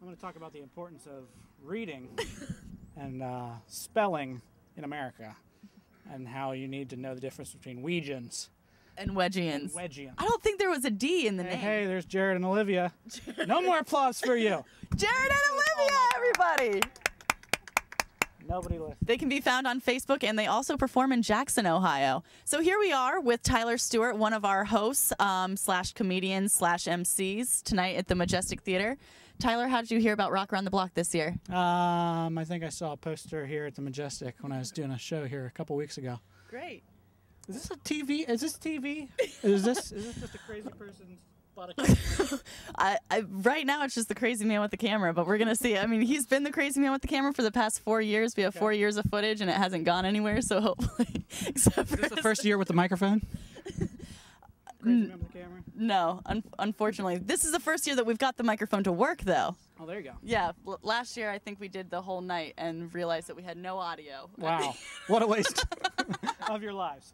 I'm going to talk about the importance of reading and spelling in America, and how you need to know the difference between Weegians and Wedgians. Wedgians. I don't think there was a D in the name. Hey, there's Jared and Olivia. No more applause for you. Jared and Olivia, everybody. Nobody listens. They can be found on Facebook, and they also perform in Jackson, Ohio. So here we are with Tyler Stewart, one of our hosts slash comedians slash MCs tonight at the Majestic Theater. Tyler, how did you hear about Rock Around the Block this year? I think I saw a poster here at the Majestic when I was doing a show here a couple weeks ago. Great. Is this a TV? Is this TV? Is this just a crazy person's bought a camera? Right now it's just the crazy man with the camera, but we're gonna see. I mean, he's been the crazy man with the camera for the past 4 years. We have 4 years of footage, and it hasn't gone anywhere. So hopefully, except for Is this the first year with the microphone? Crazy man with the camera? No, unfortunately, this is the first year that we've got the microphone to work, though. Oh, there you go. Yeah, last year I think we did the whole night and realized that we had no audio. Wow, what a waste of your lives.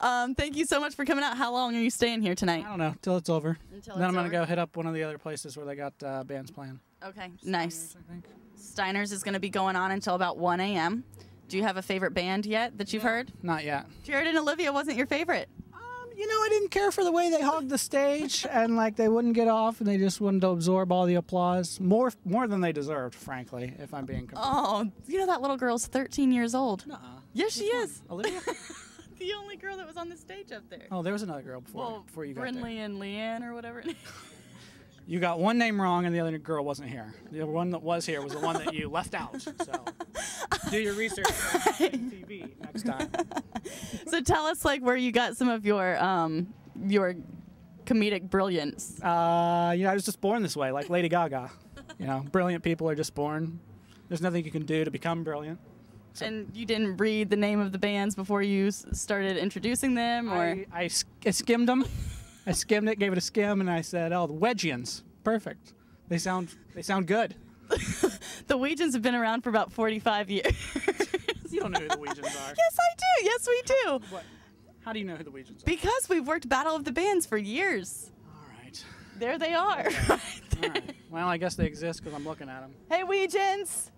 Thank you so much for coming out. How long are you staying here tonight? I don't know, till it's over. Then I'm over? gonna go hit up one of the other places where they got bands playing. Okay, nice. I think. Steiner's is going to be going on until about 1 a.m. Do you have a favorite band yet that you've heard? Not yet. Jared and Olivia wasn't your favorite. You know, I didn't care for the way they hogged the stage, and like they wouldn't get off, and they just wanted to absorb all the applause, more than they deserved, frankly, if I'm being completely. Oh, you know that little girl's 13 years old. Nuh-uh. Yes, she is. Olivia? The only girl that was on the stage up there. Oh, there was another girl before you got there. Brinley and Leanne or whatever. You got one name wrong, and the other girl wasn't here. The one that was here was the one that you left out. So do your research on TV next time. So tell us, like, where you got some of your comedic brilliance. I was just born this way, like Lady Gaga. You know, brilliant people are just born. There's nothing you can do to become brilliant. So and you didn't read the name of the bands before you started introducing them, or I skimmed them. I skimmed it, gave it a skim, and I said, "Oh, the Wedgians, perfect. They sound good." The Weegians have been around for about 45 years. You don't know who the Weegians are. Yes, I do. Yes, we do. What? How do you know who the Weegians are? Because we've worked Battle of the Bands for years. All right. There they are. Okay. Right there. All right. Well, I guess they exist because I'm looking at them. Hey, Weegians.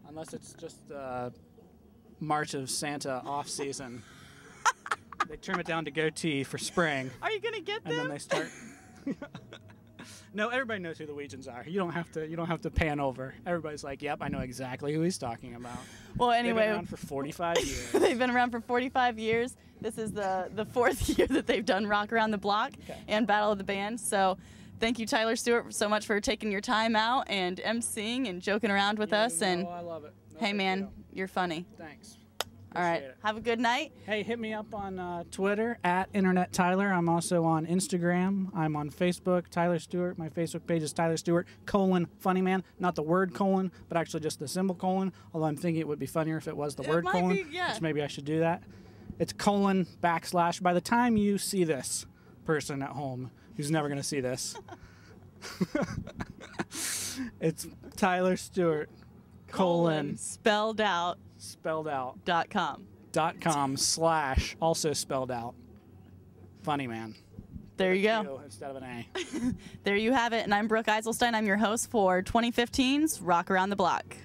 Unless it's just March of Santa off season. They trim it down to goatee for spring. Are you gonna get them? And then they start. No, everybody knows who the Weegians are. You don't have to pan over. Everybody's like, "Yep, I know exactly who he's talking about." Well, anyway, they've been around for 45 years. They've been around for 45 years. This is the fourth year that they've done Rock Around the Block and Battle of the Bands. So, thank you, Tyler Stewart, so much for taking your time out and emceeing and joking around with us. And I love it. No hey, big man, deal. you're funny. Thanks. All right. Appreciate it. Have a good night. Hey, hit me up on Twitter at Internet Tyler. I'm also on Instagram. I'm on Facebook, Tyler Stewart. My Facebook page is Tyler Stewart, Funny Man. Not the word colon, but actually just the symbol colon. Although I'm thinking it would be funnier if it was the word colon. Which maybe I should do that. It's colon / By the time you see this person at home who's never going to see this, it's Tyler Stewart, spelled out. .com / also spelled out Funny Man. There you go. Instead of an A. There you have it. And I'm Brooke Eiselstein. I'm your host for 2015's Rock Around the Block.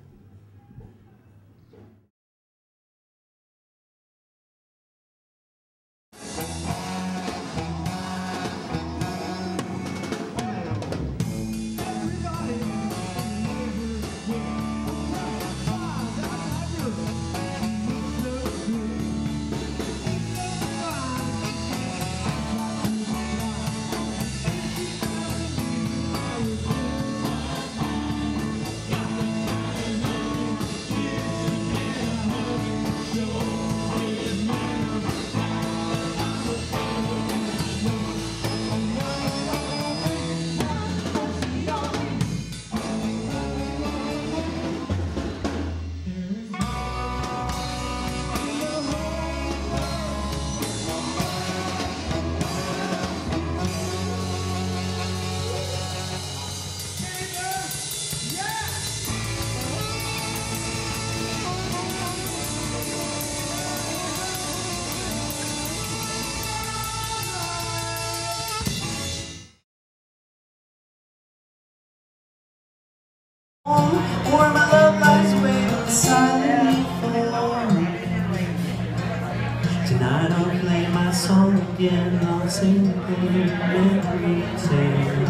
my song again, I'll sing every tale.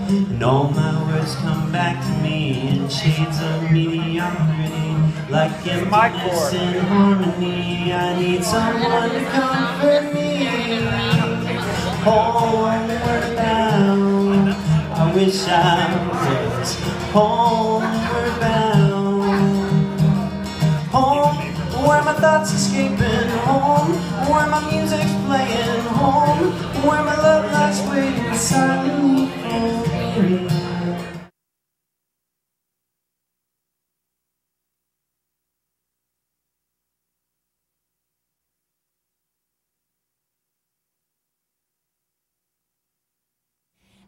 And all my words come back to me in shades of mediocrity, like emptiness and harmony. I need someone to comfort me. Homeward bound, I wish I was homeward bound. Home, where my thoughts escaping. Home, where my music's playing. Home, where my love lies waiting silently for me.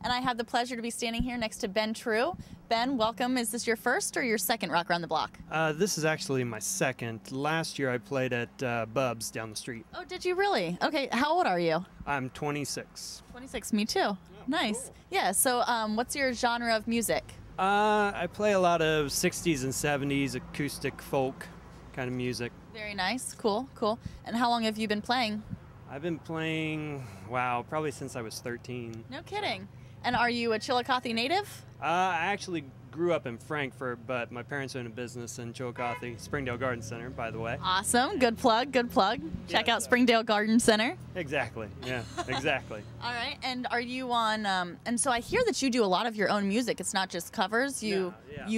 And I have the pleasure to be standing here next to Ben True. Ben, welcome. Is this your first or your second Rock Around the Block? This is actually my second. Last year I played at Bub's down the street. Oh, did you really? Okay, how old are you? I'm 26. 26, me too. Nice. Cool. Yeah, so what's your genre of music? I play a lot of 60s and 70s acoustic folk kind of music. Very nice. Cool, cool. And how long have you been playing? I've been playing, wow, probably since I was 13. No kidding. And are you a Chillicothe native? I actually grew up in Frankfurt, but my parents own a business in Chillicothe, Springdale Garden Center, by the way. Awesome. Good plug, good plug. Check out Springdale Garden Center. Exactly. Yeah, exactly. All right. And are you on, and so I hear that you do a lot of your own music. It's not just covers. You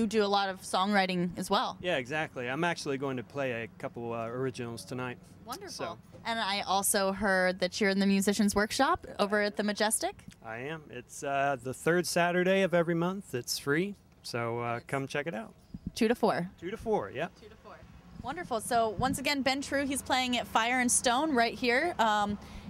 do a lot of songwriting as well. Yeah, exactly. I'm actually going to play a couple originals tonight. Wonderful. So. And I also heard that you're in the Musicians Workshop over at the Majestic. I am. It's the third Saturday of every month. It's free, so come check it out. 2 to 4. 2 to 4, yeah. 2 to 4. Wonderful. So once again, Ben True, he's playing at Fire and Stone right here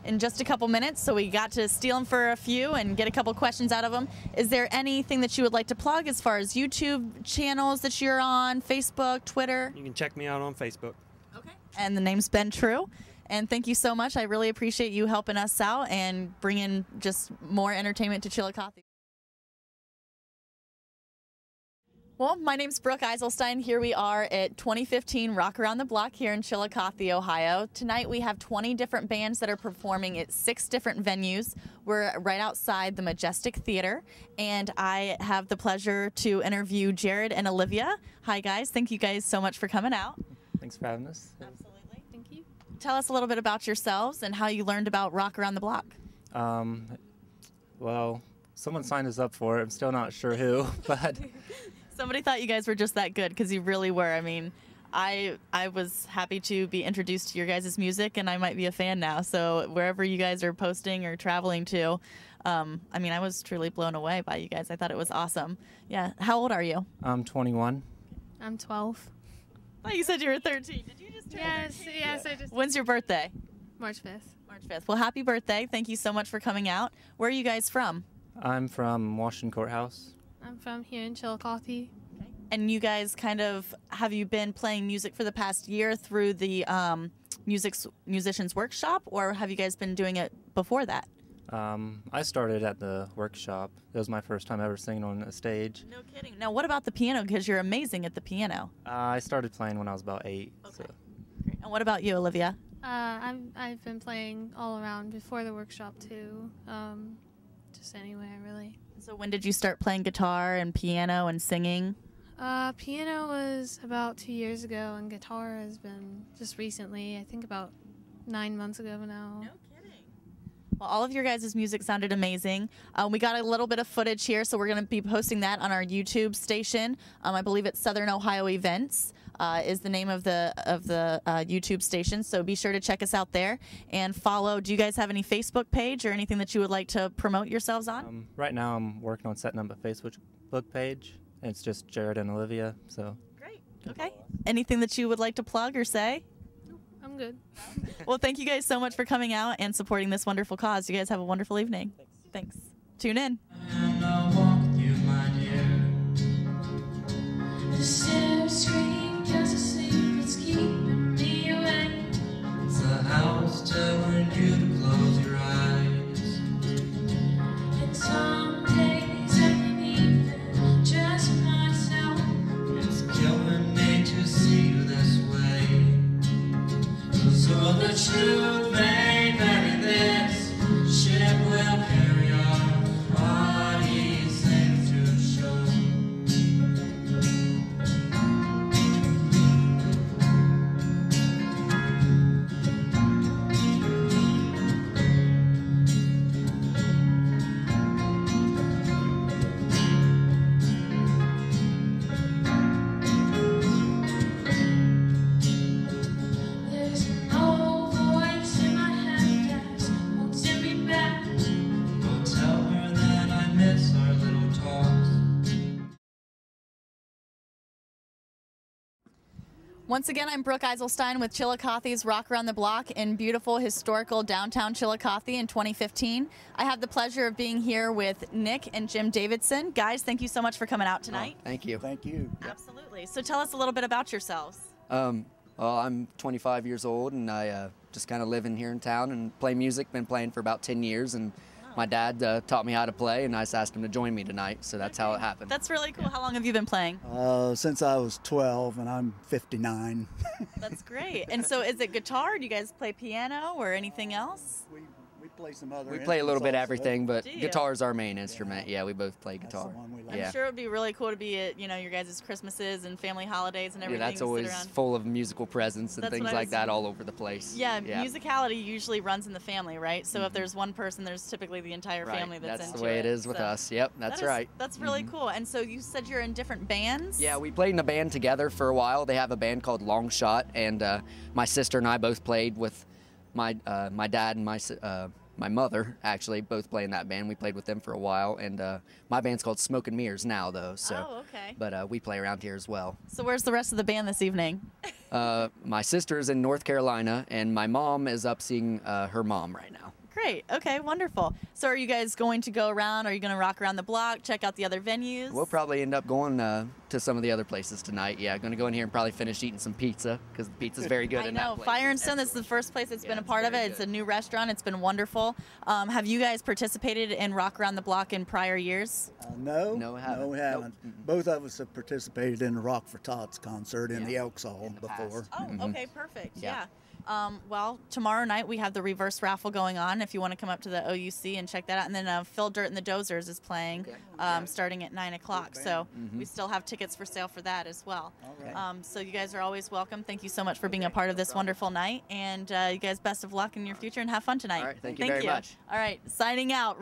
in just a couple minutes. So we got to steal him for a few and get a couple questions out of him. Is there anything that you would like to plug as far as YouTube channels that you're on, Facebook, Twitter? You can check me out on Facebook. Okay. And the name's Ben True. And thank you so much. I really appreciate you helping us out and bringing just more entertainment to Chillicothe. Well, my name's Brooke Eiselstein. Here we are at 2015 Rock Around the Block here in Chillicothe, Ohio. Tonight we have 20 different bands that are performing at 6 different venues. We're right outside the Majestic Theater, and I have the pleasure to interview Jared and Olivia. Hi, guys. Thank you guys so much for coming out. Thanks for having us. Absolutely. Thank you. Tell us a little bit about yourselves and how you learned about Rock Around the Block. Well, someone signed us up for it. I'm still not sure who, but... Somebody thought you guys were just that good, because you really were. I mean, I was happy to be introduced to your guys' music, and I might be a fan now. So wherever you guys are posting or traveling to, I mean, I was truly blown away by you guys. I thought it was awesome. Yeah. How old are you? I'm 21. I'm 12. Oh, you said you were 13. Did you just turn 13? Yes, I just... When's your birthday? March 5th. March 5th. Well, happy birthday. Thank you so much for coming out. Where are you guys from? I'm from Washington Courthouse. I'm from here in Chillicothe. Okay. And you guys have you been playing music for the past year through the Musicians Workshop, or have you guys been doing it before that? I started at the workshop. It was my first time ever singing on a stage. No kidding. Now, what about the piano? Because you're amazing at the piano. I started playing when I was about 8. Okay. So. Great. And what about you, Olivia? I've been playing all around before the workshop too. Just anywhere really. So when did you start playing guitar and piano and singing? Piano was about 2 years ago, and guitar has been just recently. I think about 9 months ago now. No kidding. Well, all of your guys' music sounded amazing. We got a little bit of footage here, so we're going to be posting that on our YouTube station. I believe it's Southern Ohio Events. Is the name of the YouTube station, so be sure to check us out there and follow. Do you guys have any Facebook page or anything that you would like to promote yourselves on? Right now I'm working on setting up a Facebook page, and it's just Jared and Olivia. So great. Okay. Anything that you would like to plug or say? No, I'm good. Well, thank you guys so much for coming out and supporting this wonderful cause. You guys have a wonderful evening. Thanks. Tune in. And I'll walk with you, my dear. The stairs scream just asleep, it's keeping me awake. It's the house telling you to close your eyes. And some days I can even trust myself. It's killing me to see you this way. Once again, I'm Brooke Eiselstein with Chillicothe's Rock Around the Block in beautiful historical downtown Chillicothe in 2015. I have the pleasure of being here with Nick and Jim Davidson. Guys, thank you so much for coming out tonight. Thank you. Thank you. Absolutely. So tell us a little bit about yourselves. Well, I'm 25 years old, and I just kind of live in here in town and play music. Been playing for about 10 years, and my dad taught me how to play, and I just asked him to join me tonight, so that's how it happened. That's really cool. How long have you been playing? Since I was 12, and I'm 59. That's great. And so is it guitar? Do you guys play piano or anything else? We play some other We play a little bit of instruments also. everything, but Do you? guitar's our main instrument. Yeah, we both play That's guitar. the one we like. I'm Yeah. sure it would be really cool to be at, your guys' Christmases and family holidays and Yeah, everything. that's to sit always around. full of musical presents and That's things what I like was- that all over the place. Yeah, musicality usually runs in the family, right? So if there's one person, there's typically the entire Right, family that's into the way it is with So us. Yep, that's that is- right. That's really cool. And so you said you're in different bands? Yeah, we played in a band together for a while. They have a band called Long Shot, and my sister and I both played with my dad and my mother, actually, both play in that band. We played with them for a while, and my band's called Smoke and Mirrors now, though. So, Oh, okay. But we play around here as well. So where's the rest of the band this evening? My sister's in North Carolina, and my mom is up seeing her mom right now. Great. Okay, wonderful. So are you guys going to go around? Are you going to rock around the block, check out the other venues? We'll probably end up going to some of the other places tonight. Yeah, going to go in here and probably finish eating some pizza, because the pizza's very good I in know. that place. Fire and Stone, this is the first place that's been a it's part of it. very It's good. a new restaurant. It's been wonderful. Have you guys participated in Rock Around the Block in prior years? No, No, we haven't. No, we haven't. Nope. Both of us have participated in the Rock for Tots concert in Yeah. the Elks Hall In the before. past. Oh, okay, perfect. Yeah. Yeah. Well, tomorrow night we have the reverse raffle going on if you want to come up to the OUC and check that out. And then Phil Dirt and the Dozers is playing starting at 9 o'clock. So we still have tickets for sale for that as well. right. So you guys are always welcome. Thank you so much for being a part of this wonderful night. And you guys, best of luck in your future and have fun tonight. All right, thank you very much. All right, signing out.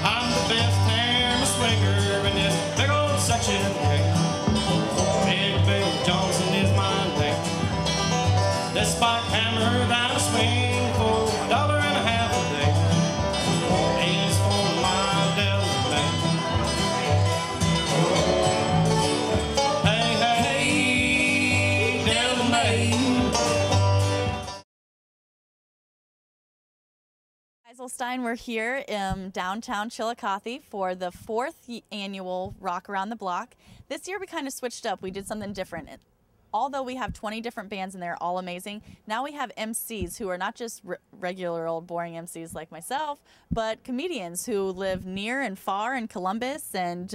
I'm the best hammer swinger in this big old section. Big Bill Johnson is my name. This spike hammer that I swing for $1.50 a day is for my devil man. Hey, hey, devil man. Eiselstein, we're here in downtown Chillicothe for the 4th annual Rock Around the Block. This year we kind of switched up. We did something different. Although we have 20 different bands and they're all amazing, now we have MCs who are not just regular old boring MCs like myself, but comedians who live near and far in Columbus. And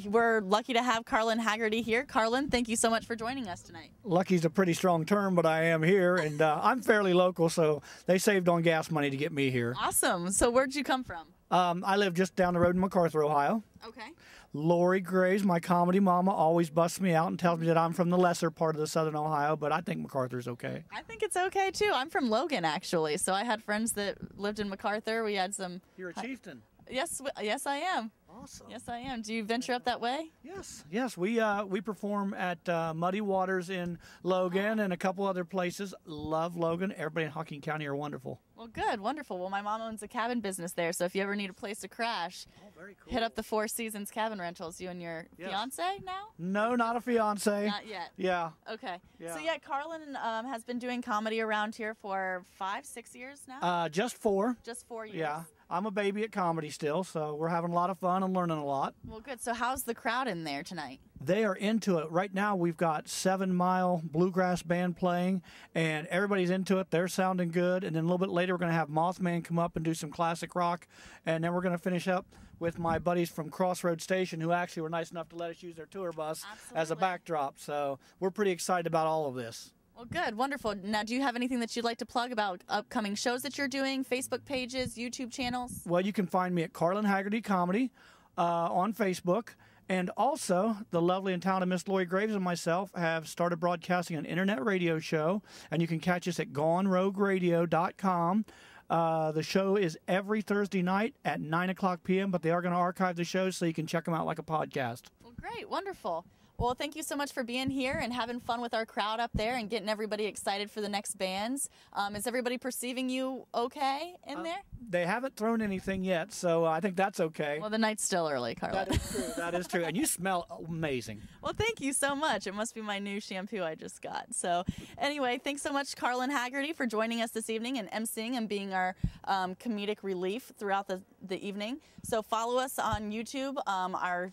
we're lucky to have Carlin Haggerty here. Carlin, thank you so much for joining us tonight. Lucky's a pretty strong term, but I am here, and I'm fairly local, so they saved on gas money to get me here. Awesome. So where'd you come from? I live just down the road in MacArthur, Ohio. Okay. Lori Graves, my comedy mama, always busts me out and tells me that I'm from the lesser part of the southern Ohio, but I think MacArthur's okay. I think it's okay too. I'm from Logan, actually, so I had friends that lived in MacArthur. We had some. You're a chieftain. Yes, yes, I am. Awesome. Yes, I am. Do you venture up that way? Yes. We perform at Muddy Waters in Logan and a couple other places. Love Logan. Everybody in Hocking County are wonderful. Well, good, wonderful. Well, my mom owns a cabin business there, so if you ever need a place to crash, very cool. hit up the Four Seasons Cabin Rentals. You and your fiance now? No, not a fiance. Not yet. Yeah. Okay. Yeah. So yeah, Carlin has been doing comedy around here for 5-6 years now. Just 4. Just 4 years. Yeah. I'm a baby at comedy still, so we're having a lot of fun and learning a lot. Well, good. So how's the crowd in there tonight? They are into it. Right now, we've got 7 Mile Bluegrass Band playing, and everybody's into it. They're sounding good. And then a little bit later, we're going to have Mothman come up and do some classic rock. And then we're going to finish up with my buddies from Crossroads Station, who actually were nice enough to let us use their tour bus as a backdrop. So we're pretty excited about all of this. Well, good, wonderful. Now, do you have anything that you'd like to plug about upcoming shows that you're doing, Facebook pages, YouTube channels? Well, you can find me at Carlin Haggerty Comedy on Facebook. And also, the lovely and talented Miss Lori Graves and myself have started broadcasting an internet radio show. And you can catch us at GoneRogueRadio.com. The show is every Thursday night at 9 o'clock p.m., but they are going to archive the shows so you can check them out like a podcast. Well, great. Wonderful. Well, thank you so much for being here and having fun with our crowd up there and getting everybody excited for the next bands. Is everybody perceiving you okay in there? They haven't thrown anything yet, so I think that's okay. Well, the night's still early, Carla. That is true. That is true. And you smell amazing. Well, thank you so much. It must be my new shampoo I just got. So anyway, thanks so much, Carlin Haggerty, for joining us this evening and emceeing and being our comedic relief throughout the evening. So follow us on YouTube. Our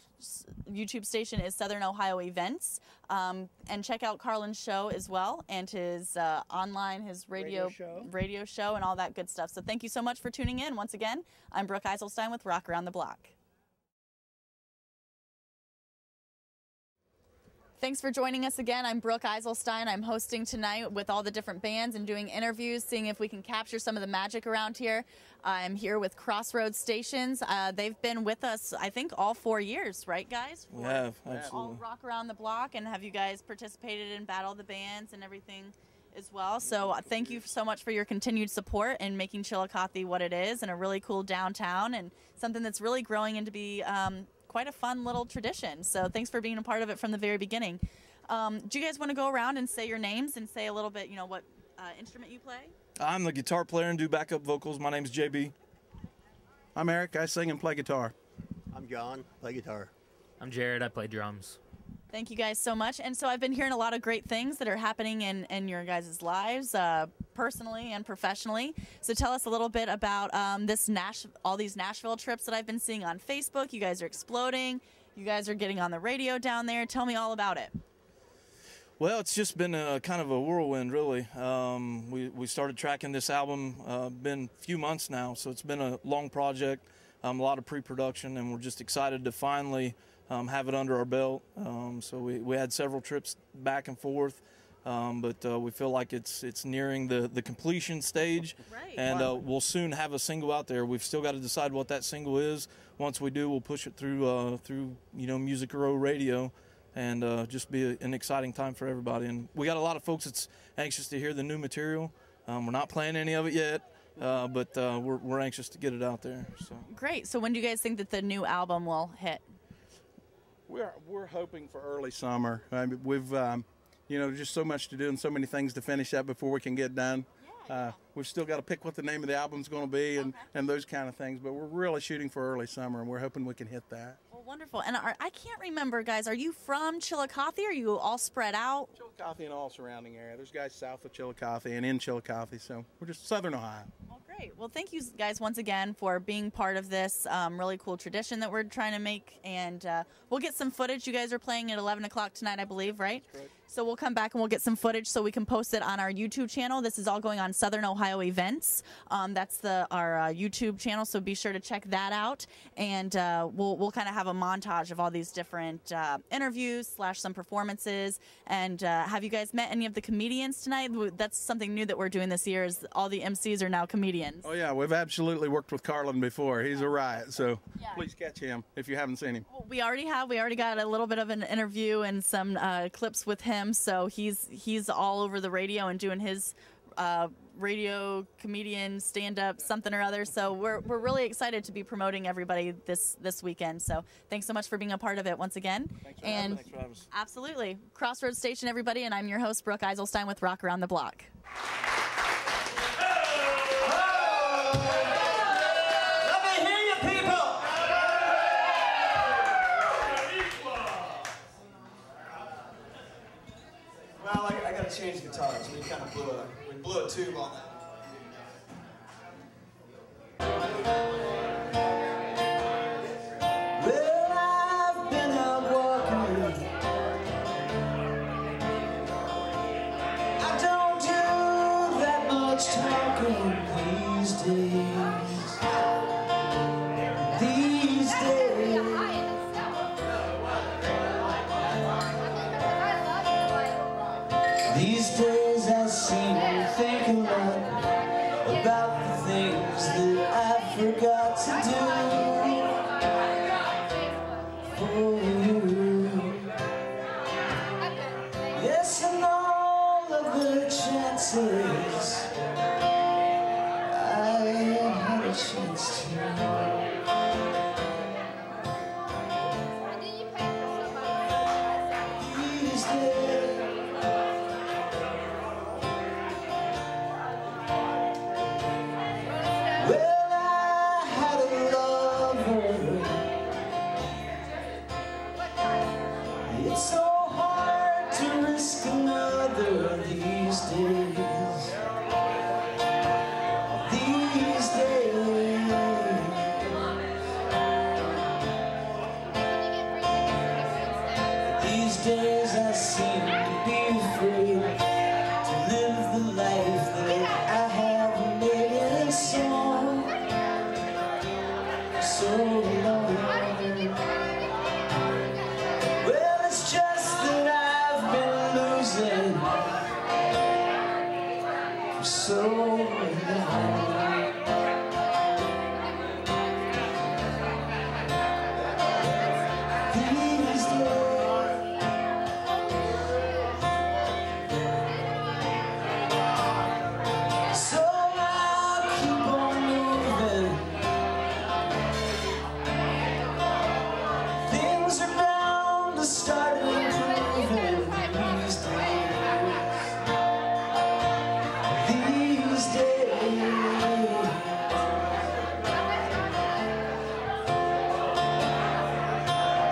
YouTube station is Southern Ohio Events. And check out Carlin's show as well and his online, his radio show and all that good stuff. So thank you so much for tuning in. Once again, I'm Brooke Eiselstein with Rock Around the Block. Thanks for joining us again. I'm Brooke Eiselstein. I'm hosting tonight with all the different bands and doing interviews, seeing if we can capture some of the magic around here. I'm here with Crossroads Stations. They've been with us, I think, all 4 years, right, guys? We have, absolutely. All Rock Around the Block, and have you guys participated in Battle of the Bands and everything as well? So thank you so much for your continued support in making Chillicothe what it is, and a really cool downtown, and something that's really growing into be quite a fun little tradition. So thanks for being a part of it from the very beginning. Do you guys want to go around and say your names and say a little bit, what instrument you play? I'm the guitar player and do backup vocals. My name's JB. I'm Eric. I sing and play guitar. I'm John. Play guitar. I'm Jared. I play drums. Thank you guys so much. And so I've been hearing a lot of great things that are happening in your guys' lives, personally and professionally. So tell us a little bit about all these Nashville trips that I've been seeing on Facebook. You guys are exploding. You guys are getting on the radio down there. Tell me all about it. Well, it's just been a kind of a whirlwind, really. We started tracking this album, been a few months now, so it's been a long project, a lot of pre-production, and we're just excited to finally have it under our belt. So we had several trips back and forth, but we feel like it's nearing the completion stage, right. And we'll soon have a single out there. We've still got to decide what that single is. Once we do, we'll push it through Music Row Radio, and just be an exciting time for everybody. And we got a lot of folks that's anxious to hear the new material. We're not playing any of it yet, but we're anxious to get it out there. So great. So when do you guys think that the new album will hit? We're hoping for early summer. I mean, we've just so much to do and so many things to finish up before we can get done. We've still got to pick what the name of the album's going to be and those kind of things, but we're really shooting for early summer, and we're hoping we can hit that. Well, wonderful. And I can't remember, guys, are you from Chillicothe, or are you all spread out? Chillicothe and all surrounding area. There's guys south of Chillicothe and in Chillicothe, so we're just Southern Ohio. Well, great. Well, thank you guys once again for being part of this really cool tradition that we're trying to make, and we'll get some footage. You guys are playing at 11 o'clock tonight, I believe, right? That's correct. So we'll come back and we'll get some footage so we can post it on our YouTube channel. This is all going on Southern Ohio Events. That's our YouTube channel, so be sure to check that out. And we'll kind of have a montage of all these different interviews / some performances. And have you guys met any of the comedians tonight? That's something new that we're doing this year, is all the MCs are now comedians. Oh yeah, we've absolutely worked with Carlin before. He's a riot, so please catch him if you haven't seen him. Well, we already got a little bit of an interview and some clips with him. So he's all over the radio and doing his radio comedian stand-up something or other. So we're really excited to be promoting everybody this weekend. So thanks so much for being a part of it once again. Thanks for having us. Absolutely. Crossroads Station, everybody, and I'm your host, Brooke Eiselstein with Rock Around the Block. Well, I gotta change guitars. We kind of blew a tube on that. Well, I've been out walking. I don't do that much talking these days. These days. These days I seem to think a lot about the things that I forgot to do for you. Yes, and all of the chances I It's so hard to risk another these days. These days. These days I seem to be afraid to live the life that I have made in song. So long. Well, it's just that I've been losing for so long. These days, so I'll keep on moving. Things are bound to start improving these days. These days.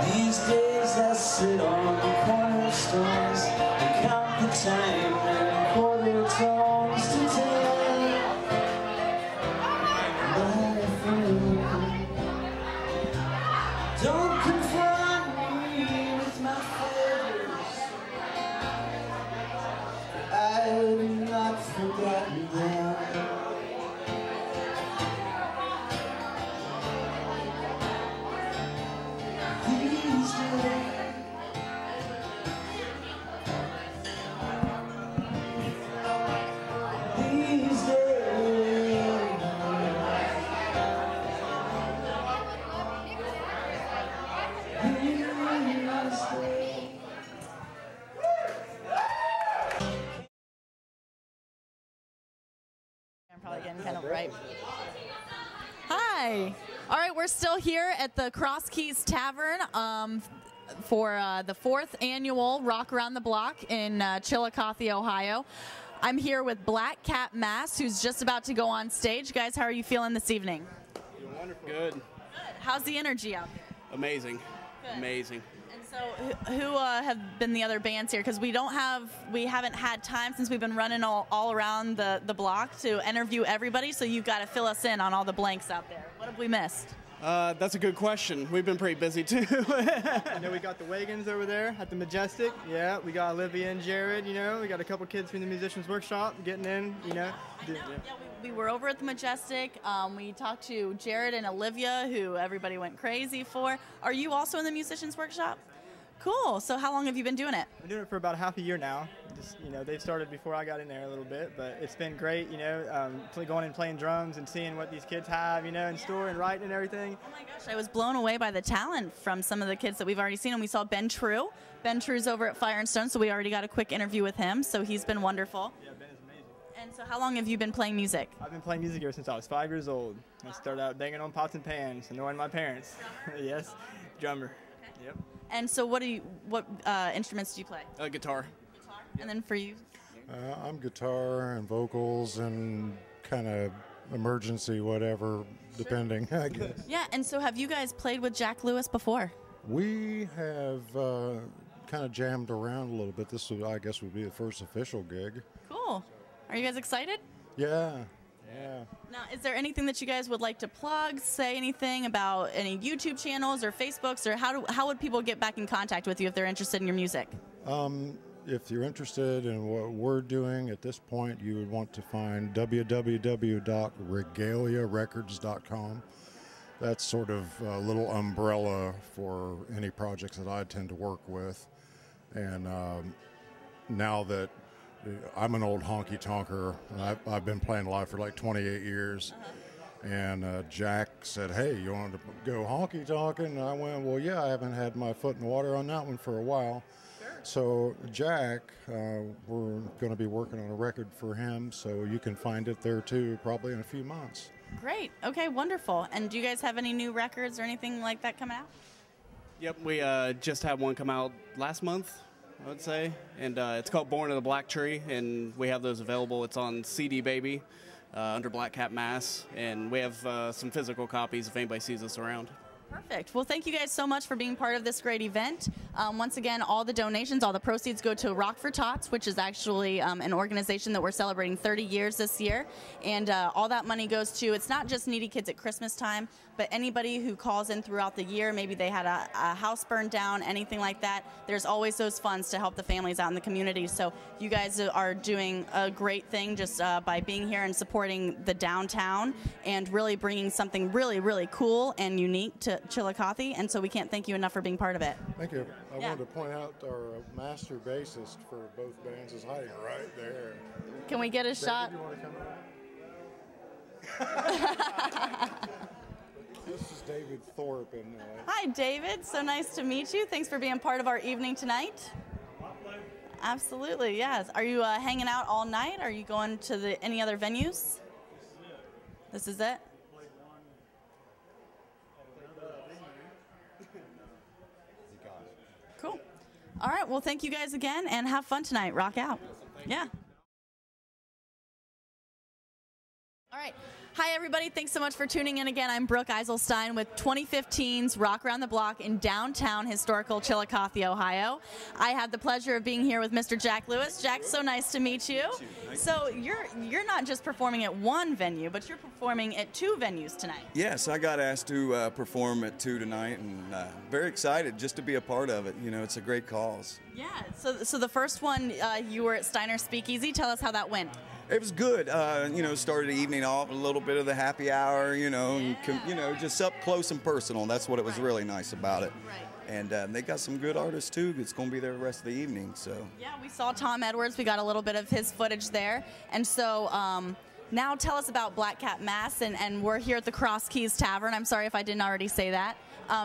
These days I sit on cornerstones and count the time and quarter tones to tell my friend. Don't confront me with my failures. I've not forgotten them. These days. These days. I'm probably getting kind of right. Hi. All right, we're still here at the Cross Keys Tavern for the 4th annual Rock Around the Block in Chillicothe, Ohio. I'm here with Black Cat Mass, who's just about to go on stage. Guys, how are you feeling this evening? Wonderful. Good. How's the energy out there? Amazing. Good. Amazing. And so, who have been the other bands here? Because we haven't had time since we've been running all around the block to interview everybody. So you've got to fill us in on all the blanks out there. What have we missed? That's a good question. We've been pretty busy too. You know, we got the Wagons over there at the Majestic. Yeah, we got Olivia and Jared. You know, we got a couple kids from the Musicians Workshop getting in. You know. We were over at the Majestic. We talked to Jared and Olivia, who everybody went crazy for. Are you also in the Musicians Workshop? Cool. So how long have you been doing it? Been doing it for about half a year now. Just, you know, they've started before I got in there a little bit, but it's been great. You know, going and playing drums and seeing what these kids have, you know, in store and writing and everything. Oh my gosh, I was blown away by the talent from some of the kids that we've already seen. And we saw Ben True. Ben True's over at Fire and Stone, so we already got a quick interview with him. So he's been wonderful. Yeah, Ben is amazing. And so how long have you been playing music? I've been playing music ever since I was 5 years old. I started out banging on pots and pans, annoying my parents. Yes, drummer. Okay. Yep. And so what instruments do you play? Guitar. Guitar. And then for you? I'm guitar and vocals and kind of emergency whatever, depending, I guess. Yeah, and so have you guys played with Jack Lewis before? We have kind of jammed around a little bit. This, I guess, would be the first official gig. Cool. Are you guys excited? Yeah. Yeah. Now, is there anything that you guys would like to plug, say anything about any YouTube channels or Facebooks, or how would people get back in contact with you if they're interested in your music? If you're interested in what we're doing at this point, you would want to find www.regaliarecords.com. That's sort of a little umbrella for any projects that I tend to work with. And now that I'm an old honky tonker, I've been playing live for like 28 years. And Jack said, hey, you want to go honky tonking? And I went, well, yeah, I haven't had my foot in the water on that one for a while. So Jack, we're going to be working on a record for him, so you can find it there too, probably in a few months. Great. Okay, wonderful. And do you guys have any new records or anything like that coming out? Yep, we just had one come out last month, I would say, and it's called Born of the Black Tree, and we have those available. It's on CD Baby under Black Cat Mass, and we have some physical copies if anybody sees us around. Perfect. Well, thank you guys so much for being part of this great event. Once again, all the donations, all the proceeds go to Rock for Tots, which is actually an organization that we're celebrating 30 years this year. And all that money goes to, it's not just needy kids at Christmas time, but anybody who calls in throughout the year. Maybe they had a house burned down, anything like that. There's always those funds to help the families out in the community. So you guys are doing a great thing just by being here and supporting the downtown and really bringing something really, really cool and unique to Chillicothe. And so we can't thank you enough for being part of it. Thank you. I wanted to point out our master bassist for both bands is hiding right there. Can we get a David, shot? you want to come This is David Thorpe. And, Hi, David. So nice to meet you. Thanks for being part of our evening tonight. Absolutely, yes. Are you hanging out all night? Are you going to any other venues? This is it? Cool. All right. Well, thank you guys again, and have fun tonight. Rock out. Yeah. All right. Hi, everybody. Thanks so much for tuning in again. I'm Brooke Eiselstein with 2015's Rock Around the Block in downtown historical Chillicothe, Ohio. I have the pleasure of being here with Mr. Jack Lewis. Jack, so nice to meet you. So you're not just performing at one venue, but you're performing at two venues tonight. Yes, I got asked to perform at 2 tonight, and very excited just to be a part of it. You know, it's a great cause. Yeah. So the first one, you were at Steiner Speakeasy. Tell us how that went. It was good. You know, started the evening off with a little bit of the happy hour, you know, and, just up close and personal. That's what it was really nice about it. Right. And they got some good artists, too. It's going to be there the rest of the evening. So. Yeah, we saw Tom Edwards. We got a little bit of his footage there. And so now tell us about Black Cat Mass. And we're here at the Cross Keys Tavern. I'm sorry if I didn't already say that.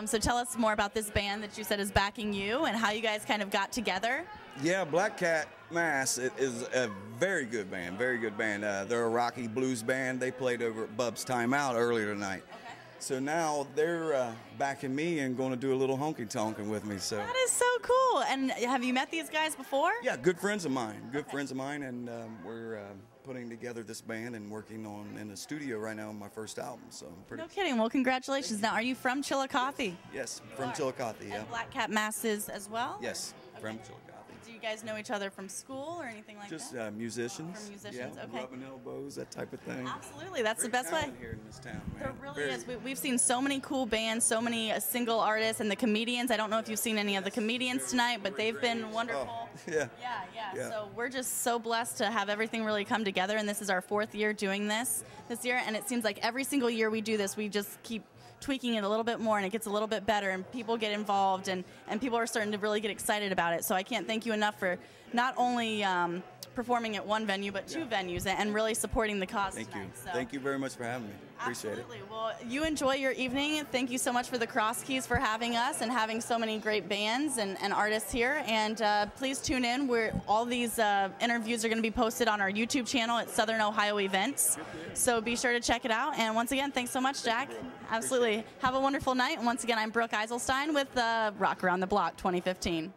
So tell us more about this band that you said is backing you and how you guys kind of got together. Yeah, Black Cat Mass is a very good band, very good band. They're a rocky blues band. They played over at Bub's Timeout earlier tonight. Okay. So now they're backing me and going to do a little honky-tonkin' with me. So that is so cool. And have you met these guys before? Yeah, good friends of mine. Good friends of mine, and we're putting together this band and working in the studio right now on my first album. So I'm pretty. No kidding. Well, congratulations. Now, are you from Chillicothe? Yes, from Chillicothe. Yeah. And Black Cat Mass is as well? Yes, from Chillicothe. Do you guys know each other from school or anything like Just, that? Just musicians. From musicians, yeah, okay. Rubbing elbows, that type of thing. Absolutely, that's Great the best way. Here in this town, man. There really is. We've seen so many cool bands, so many single artists, and the comedians. I don't know if you've seen any of the comedians tonight, but they've been wonderful. Oh, yeah. Yeah. So we're just so blessed to have everything really come together, and this is our 4th year doing this year, and it seems like every single year we do this, we just keep tweaking it a little bit more, and it gets a little bit better, and people get involved, and people are starting to really get excited about it. So I can't thank you enough for not only performing at one venue, but two venues, and really supporting the cause tonight. Thank you. So. Thank you very much for having me. Appreciate Absolutely. Well, you enjoy your evening. Thank you so much for the Cross Keys for having us and having so many great bands and artists here. And please tune in. All these interviews are going to be posted on our YouTube channel at Southern Ohio Events. So be sure to check it out. And once again, thanks so much, Jack. Absolutely. Have a wonderful night. And once again, I'm Brooke Eiselstein with Rock Around the Block 2015.